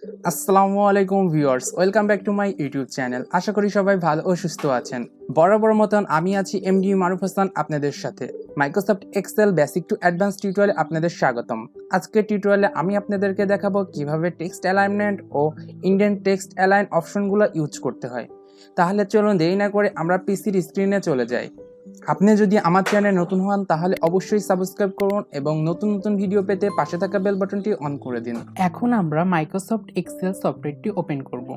আসসালামু আলাইকুম viewers, welcome back to my YouTube channel. আশা করি সবাই ভালো ও সুস্থ আছেন। বরাবর মতন আমি আছি এমডি মারুফ হাসান আপনাদের সাথে। Microsoft Excel basic to advance টিউটোরিয়ালে আপনাদের স্বাগতম। আজকের টিউটোরিয়ালে আমি আপনাদেরকে দেখাবো কিভাবে টেক্সট অ্যালাইনমেন্ট ও ইন্ডেন্ট টেক্সট অ্যালাইন অপশনগুলো ইউজ করতে হয়। তাহলে চলুন দেরি না করে আমরা পিসির স্ক্রিনে চলে যাই। আপনি যদি আমার চ্যানেলে নতুন হন তাহলে অবশ্যই সাবস্ক্রাইব করুন এবং নতুন নতুন ভিডিও পেতে পাশে থাকা বেল বাটনটি অন করে দিন। এখন আমরা মাইক্রোসফট এক্সেল সফটওয়্যারটি ওপেন করব।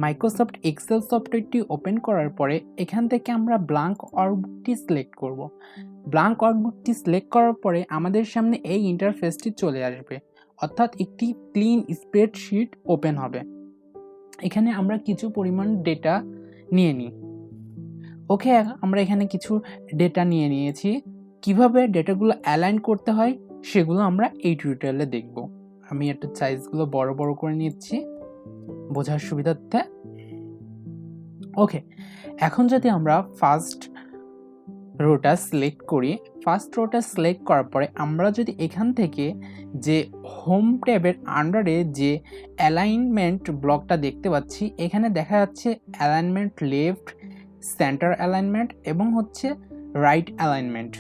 মাইক্রোসফট এক্সেল সফটওয়্যারটি ওপেন করার পরে এখান থেকে আমরা ব্ল্যাঙ্ক ওয়ার্কবুকটি সিলেক্ট করব। ব্ল্যাঙ্ক ওয়ার্কবুকটি সিলেক্ট করার পরে আমাদের সামনে এই ইন্টারফেসটি চলে আসবে, অর্থাৎ একটি ক্লিন স্প্রেডশিট ওপেন হবে। এখানে আমরা কিছু পরিমাণ ডেটা নিয়ে নিই। ওকে, আমরা এখানে কিছু ডেটা নিয়ে নিয়েছি। কিভাবে ডেটাগুলো অ্যালাইন করতে হয় সেগুলো আমরা এই টিউটোরিয়ালে দেখব। আমি একটু সাইজগুলো বড় বড় করে নিচ্ছি বোঝার সুবিধার্থে। ওকে, এখন যদি আমরা ফার্স্ট রোটা সিলেক্ট করি, ফার্স্ট রোটা সিলেক্ট করার পরে আমরা যদি এখান থেকে যে হোম ট্যাবের আন্ডারে যে অ্যালাইনমেন্ট ব্লকটা দেখতে পাচ্ছি, এখানে দেখা যাচ্ছে অ্যালাইনমেন্ট লেফট, সেন্টার অ্যালাইনমেন্ট এবং হচ্ছে রাইট অ্যালাইনমেন্ট।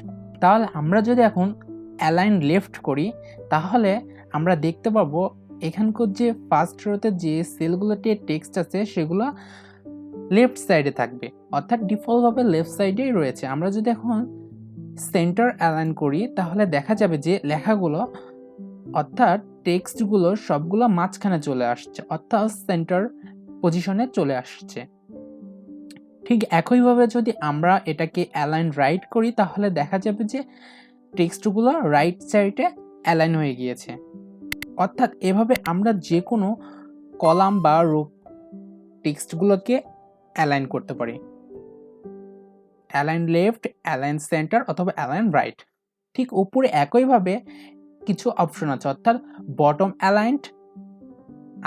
তাহলে আমরা যদি এখন অ্যালাইন লেফট করি তাহলে আমরা দেখতে পাবো এখানকার যে ফার্স্ট রোতে যে সেলগুলোতে টেক্সট আছে সেগুলো লেফট সাইডে থাকবে, অর্থাৎ ডিফল্টভাবে লেফট সাইডেই রয়েছে। আমরা যদি এখন সেন্টার অ্যালাইন করি তাহলে দেখা যাবে যে লেখাগুলো অর্থাৎ টেক্সটগুলো সবগুলো মাঝখানে চলে আসছে, অর্থাৎ সেন্টার পজিশনে চলে আসছে। ঠিক একইভাবে যদি আমরা এটাকে অ্যালাইন রাইট করি তাহলে দেখা যাবে যে টেক্সটগুলো রাইট সাইডে অ্যালাইন হয়ে গিয়েছে। অর্থাৎ এভাবে আমরা যে কোনো কলাম বা রো টেক্সটগুলোকে অ্যালাইন করতে পারি, অ্যালাইন লেফট, অ্যালাইন সেন্টার অথবা অ্যালাইন রাইট। ঠিক উপরে একইভাবে কিছু অপশন আছে, অর্থাৎ বটম অ্যালাইন্ড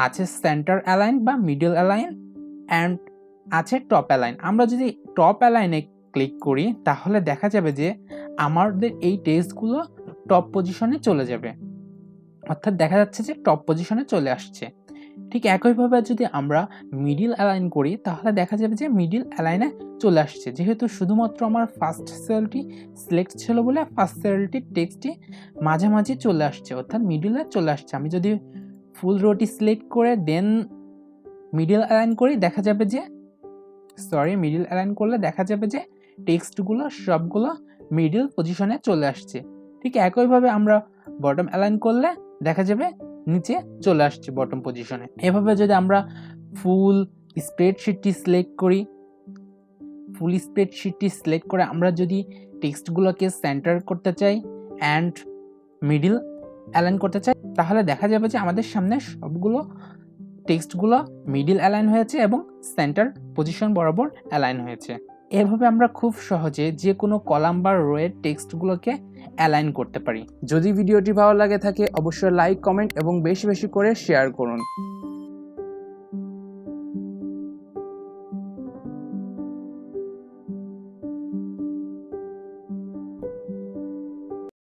আছে, সেন্টার অ্যালাইন বা মিডল অ্যালাইন অ্যান্ড আছে টপ অ্যালাইন। আমরা যদি টপ অ্যালাইনে ক্লিক করি তাহলে দেখা যাবে যে আমাদের এই টেক্সটগুলো টপ পজিশনে চলে যাবে, অর্থাৎ দেখা যাচ্ছে যে টপ পজিশনে চলে আসছে। ঠিক একইভাবে যদি আমরা মিডল অ্যালাইন করি তাহলে দেখা যাবে যে মিডল অ্যালাইনে চলে আসছে। যেহেতু শুধুমাত্র আমার ফার্স্ট সেলটি সিলেক্ট ছিল বলে ফার্স্ট সেলটির টেক্সটটি মাঝামাঝি চলে আসছে, অর্থাৎ মিডলে চলে আসছে। আমি যদি ফুল রোটি সিলেক্ট করে দেন মিডল অ্যালাইন করি দেখা যাবে যে মিডল অ্যালাইন করলে দেখা যাবে যে টেক্সটগুলো সবগুলো মিডল পজিশনে চলে আসছে। ঠিক একইভাবে আমরা বটম অ্যালাইন করলে দেখা যাবে নিচে চলে আসছে বটম পজিশনে। এভাবে যদি আমরা ফুল স্প্রেডশিটটি সিলেক্ট করি, ফুল স্প্রেডশিটটি সিলেক্ট করে আমরা যদি টেক্সটগুলোকে সেন্টার করতে চাই অ্যান্ড মিডল অ্যালাইন করতে চাই তাহলে দেখা যাবে যে আমাদের সামনে সবগুলো টেক্সটগুলো মিডল অ্যালাইন হয়েছে এবং সেন্টার পজিশন বরাবর অ্যালাইন হয়েছে। এভাবে আমরা খুব সহজে যে কোনো কলাম বা রোয়ের টেক্সটগুলোকে অ্যালাইন করতে পারি। যদি ভিডিওটি ভালো লাগে থাকে অবশ্যই লাইক, কমেন্ট এবং বেশি বেশি করে শেয়ার করুন।